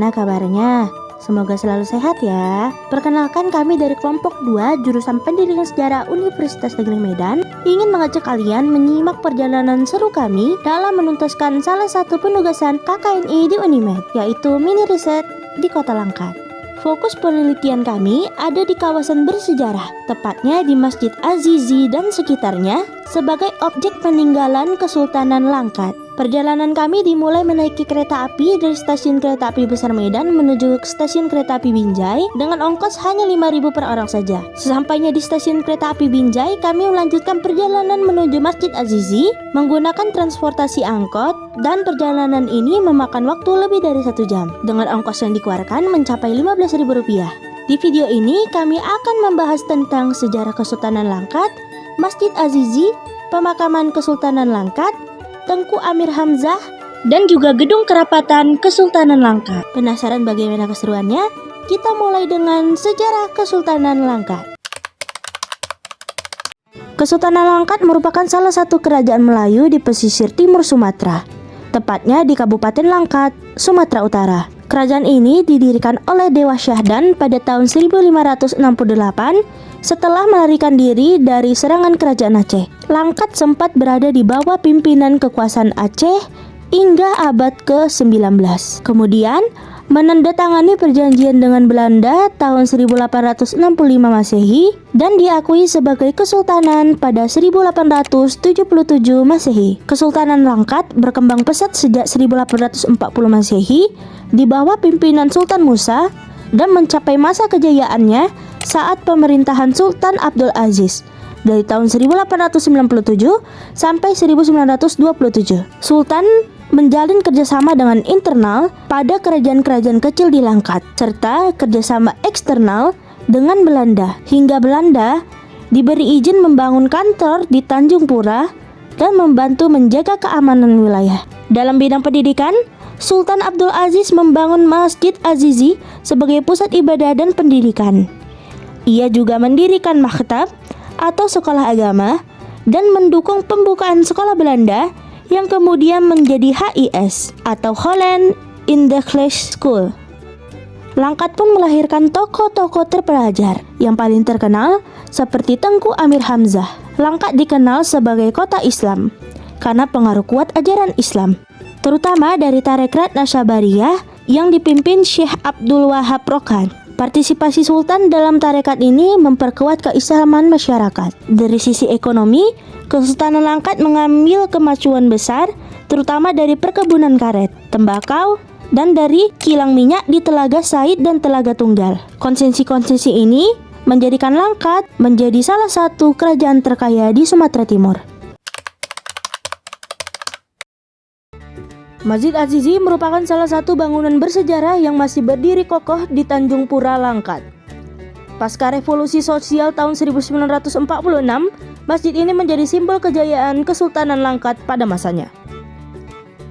Bagaimana kabarnya? Semoga selalu sehat ya. Perkenalkan, kami dari kelompok 2 jurusan Pendidikan Sejarah Universitas Negeri Medan ingin mengajak kalian menyimak perjalanan seru kami dalam menuntaskan salah satu penugasan KKNI di Unimed, yaitu mini riset di Kota Langkat. Fokus penelitian kami ada di kawasan bersejarah, tepatnya di Masjid Azizi dan sekitarnya sebagai objek peninggalan Kesultanan Langkat. Perjalanan kami dimulai menaiki kereta api dari stasiun kereta api Besar Medan menuju ke stasiun kereta api Binjai dengan ongkos hanya 5.000 per orang saja. Sesampainya di stasiun kereta api Binjai, kami melanjutkan perjalanan menuju Masjid Azizi menggunakan transportasi angkot, dan perjalanan ini memakan waktu lebih dari 1 jam dengan ongkos yang dikeluarkan mencapai Rp15.000. Di video ini kami akan membahas tentang sejarah Kesultanan Langkat, Masjid Azizi, pemakaman Kesultanan Langkat, Tengku Amir Hamzah, dan juga gedung kerapatan Kesultanan Langkat. Penasaran bagaimana keseruannya? Kita mulai dengan sejarah Kesultanan Langkat. Kesultanan Langkat merupakan salah satu kerajaan Melayu di pesisir timur Sumatera, tepatnya di Kabupaten Langkat, Sumatera Utara. Kerajaan ini didirikan oleh Dewa Syahdan pada tahun 1568 setelah melarikan diri dari serangan kerajaan Aceh. Langkat sempat berada di bawah pimpinan kekuasaan Aceh hingga abad ke-19. Kemudian menandatangani perjanjian dengan Belanda tahun 1865 Masehi dan diakui sebagai kesultanan pada 1877 Masehi. Kesultanan Langkat berkembang pesat sejak 1840 Masehi di bawah pimpinan Sultan Musa dan mencapai masa kejayaannya saat pemerintahan Sultan Abdul Aziz dari tahun 1897 sampai 1927. Sultan menjalin kerjasama dengan internal pada kerajaan-kerajaan kecil di Langkat, serta kerjasama eksternal dengan Belanda, hingga Belanda diberi izin membangun kantor di Tanjung Pura dan membantu menjaga keamanan wilayah. Dalam bidang pendidikan, Sultan Abdul Aziz membangun Masjid Azizi sebagai pusat ibadah dan pendidikan. Ia juga mendirikan maktab atau sekolah agama dan mendukung pembukaan sekolah Belanda yang kemudian menjadi HIS atau Holland Indonesian School. Langkat pun melahirkan tokoh-tokoh terpelajar yang paling terkenal seperti Tengku Amir Hamzah. Langkat dikenal sebagai kota Islam karena pengaruh kuat ajaran Islam, terutama dari tarekat Nasabariyah yang dipimpin Syekh Abdul Wahab Rokhan. Partisipasi Sultan dalam tarekat ini memperkuat keislaman masyarakat. Dari sisi ekonomi, Kesultanan Langkat mengambil kemajuan besar, terutama dari perkebunan karet, tembakau, dan dari kilang minyak di Telaga Said dan Telaga Tunggal. Konsesi-konsesi ini menjadikan Langkat menjadi salah satu kerajaan terkaya di Sumatera Timur. Masjid Azizi merupakan salah satu bangunan bersejarah yang masih berdiri kokoh di Tanjung Pura, Langkat. Pasca revolusi sosial tahun 1946, masjid ini menjadi simbol kejayaan Kesultanan Langkat pada masanya.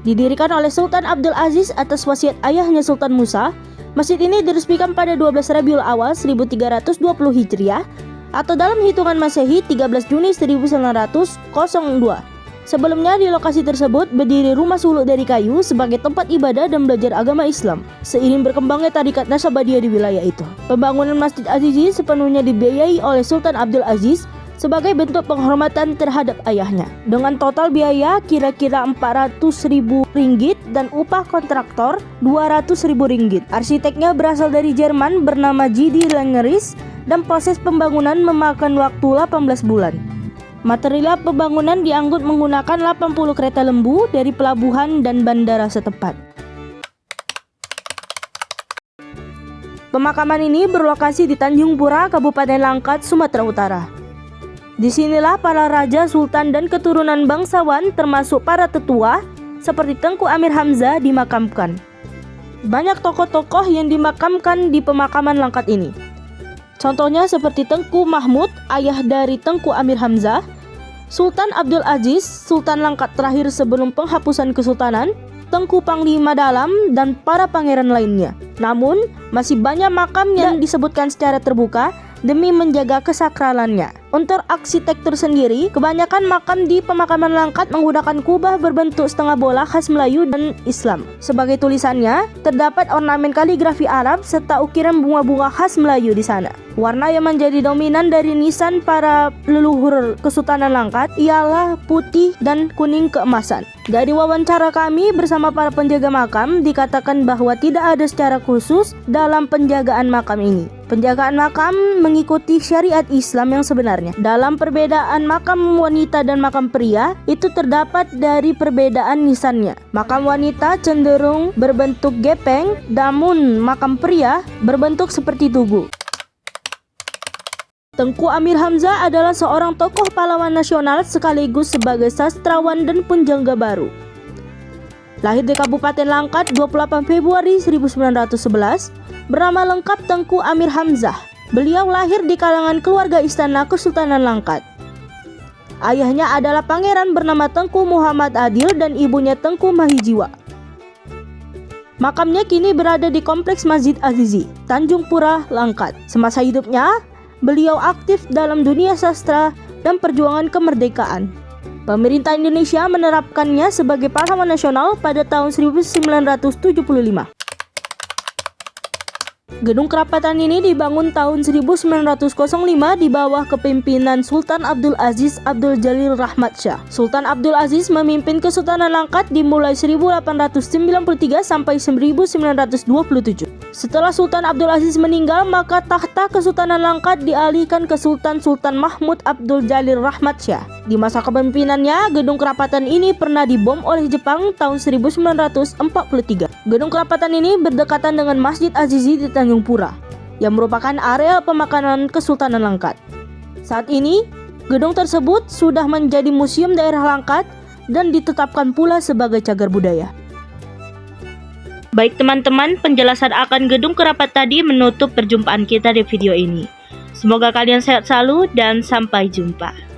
Didirikan oleh Sultan Abdul Aziz atas wasiat ayahnya Sultan Musa, masjid ini diresmikan pada 12 Rabiul Awal 1320 Hijriah atau dalam hitungan Masehi 13 Juni 1902. Sebelumnya di lokasi tersebut berdiri rumah suluk dari kayu sebagai tempat ibadah dan belajar agama Islam. Seiring berkembangnya tarekat Nasabaniyah di wilayah itu, pembangunan Masjid Azizi sepenuhnya dibiayai oleh Sultan Abdul Aziz sebagai bentuk penghormatan terhadap ayahnya. Dengan total biaya kira-kira Rp400.000 dan upah kontraktor Rp200.000. Arsiteknya berasal dari Jerman bernama J.D. Langeris dan proses pembangunan memakan waktu 18 bulan. Material pembangunan diangkut menggunakan 80 kereta lembu dari pelabuhan dan bandara setempat. Pemakaman ini berlokasi di Tanjung Pura, Kabupaten Langkat, Sumatera Utara. Disinilah para raja, sultan, dan keturunan bangsawan termasuk para tetua seperti Tengku Amir Hamzah dimakamkan. Banyak tokoh-tokoh yang dimakamkan di pemakaman Langkat ini. Contohnya seperti Tengku Mahmud, ayah dari Tengku Amir Hamzah, Sultan Abdul Aziz, Sultan Langkat terakhir sebelum penghapusan kesultanan, Tengku Panglima Dalam, dan para pangeran lainnya. Namun, masih banyak makam yang disebutkan secara terbuka demi menjaga kesakralannya. Untuk arsitektur sendiri, kebanyakan makam di pemakaman Langkat menggunakan kubah berbentuk setengah bola khas Melayu dan Islam. Sebagai tulisannya, terdapat ornamen kaligrafi Arab serta ukiran bunga-bunga khas Melayu di sana. Warna yang menjadi dominan dari nisan para leluhur Kesultanan Langkat ialah putih dan kuning keemasan. Dari wawancara kami bersama para penjaga makam, dikatakan bahwa tidak ada secara khusus dalam penjagaan makam ini. Penjagaan makam mengikuti syariat Islam yang sebenarnya. Dalam perbedaan makam wanita dan makam pria, itu terdapat dari perbedaan nisannya. Makam wanita cenderung berbentuk gepeng, namun makam pria berbentuk seperti tugu. Tengku Amir Hamzah adalah seorang tokoh pahlawan nasional sekaligus sebagai sastrawan dan penjaga baru. Lahir di Kabupaten Langkat 28 Februari 1911, bernama lengkap Tengku Amir Hamzah. Beliau lahir di kalangan keluarga istana Kesultanan Langkat. Ayahnya adalah pangeran bernama Tengku Muhammad Adil dan ibunya Tengku Mahijiwa. Makamnya kini berada di Kompleks Masjid Azizi, Tanjung Pura, Langkat. Semasa hidupnya, beliau aktif dalam dunia sastra dan perjuangan kemerdekaan. Pemerintah Indonesia menerapkannya sebagai pahlawan nasional pada tahun 1975. Gedung kerapatan ini dibangun tahun 1905 di bawah kepemimpinan Sultan Abdul Aziz Abdul Jalil Rahmat Shah. Sultan Abdul Aziz memimpin Kesultanan Langkat dimulai 1893 sampai 1927. Setelah Sultan Abdul Aziz meninggal, maka tahta Kesultanan Langkat dialihkan ke Sultan Mahmud Abdul Jalil Rahmat Shah. Di masa kepemimpinannya, gedung kerapatan ini pernah dibom oleh Jepang tahun 1943. Gedung kerapatan ini berdekatan dengan Masjid Azizi di Tanjung Pura, yang merupakan areal pemakaman Kesultanan Langkat. Saat ini, gedung tersebut sudah menjadi museum daerah Langkat dan ditetapkan pula sebagai cagar budaya. Baik teman-teman, penjelasan akan gedung kerapat tadi menutup perjumpaan kita di video ini. Semoga kalian sehat selalu dan sampai jumpa.